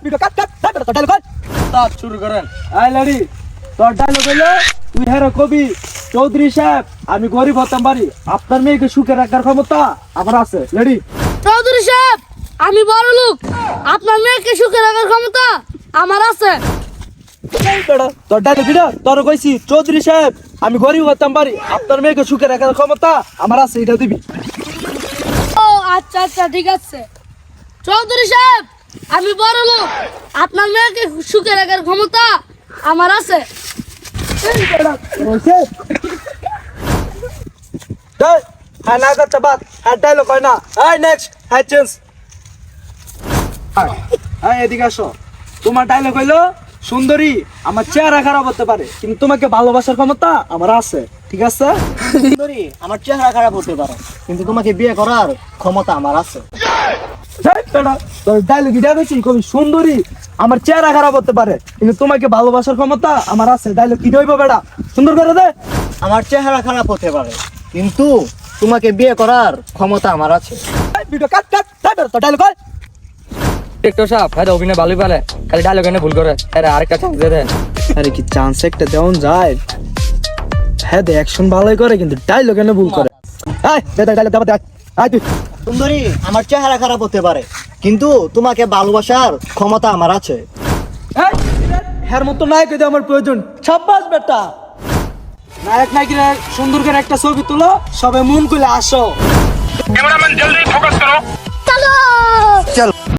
Video cut কাট কাট তো dialogue start শুরু করেন। আই লাড়ি তোর ডায়লগ হলো তুই হেরো কবি চৌধুরী সাহেব আমি গরিব হতাম পারি আপনার মেয়েকে সুখে রাখার ক্ষমতা আমার আছে রেডি চৌধুরী সাহেব আমি বড় লোক, আপনার মেয়েকে সুখে রাখার ক্ষমতা আমার আছে। তোর ডায়লগ ভিডিও তোর কইছি চৌধুরী সাহেব আমি গরিব হতাম পারি আপনার মেয়েকে সুখে রাখার ক্ষমতা আমার আছে এটা দিবি ও আচ্ছা আচ্ছা ঠিক আছে। চৌধুরী সাহেব আমি বড় লোক, আপনার মেয়েকে সুখে রাখার ক্ষমতা আমার আছে। হ্যাঁ না করতে বাদ হ্যাঁ ডায়লগ হয় না হ্যাঁ নেক্সট হ্যাঁ চেঞ্জ হ্যাঁ এদিকে আসো তোমার ডায়লগ হইলো সুন্দরী আমার চেহারা খারাপ হতে পারে কিন্তু তোমাকে ভালোবাসার ক্ষমতা আমার আছে ঠিক আছে সুন্দরী আমার চেহারা খারাপ হতে পারে কিন্তু তোমাকে বিয়ে করার ক্ষমতা আমার আছে। তোর ডায়লগ এটা কইছি কবি সুন্দরী আমার চেহারা খারাপ হতে পারে কিন্তু তোমাকে ভালোবাসার ক্ষমতা আমার আছে ডায়লগ কি হইব বেটা সুন্দর করে দে আমার চেহারা খারাপ হতে পারে কিন্তু তোমাকে বিয়ে করার ক্ষমতা আমার আছে। ভিডিও কাট কাট কাট তো ডায়লগ কর ডিরেক্টর সাহেব হ্যাঁ অভিনয় ভালোই পারে, খালি ডায়লগ এনে ভুল করে। আরে আরেকটা চান্স দিয়ে দেন। আরে কি চান্স একটা দেওয়ান যায় হ্যাঁ দে অ্যাকশন ভালোই করে কিন্তু ডায়লগ এনে ভুল করে আয় দে ডায়লগ দাও দে আয় তুই সুন্দরী আমার চেহারা খারাপ হতে পারে কিন্তু তোমাকে ভালোবাসার ক্ষমতা আমার আছে। হ্যার মতো নায়ক হইতে আমার প্রয়োজন ছাব্বাস বেটা নায়ক নায়িকা সুন্দর করে একটা ছবি তুলো সবাই মন খুলে আসো চলো চল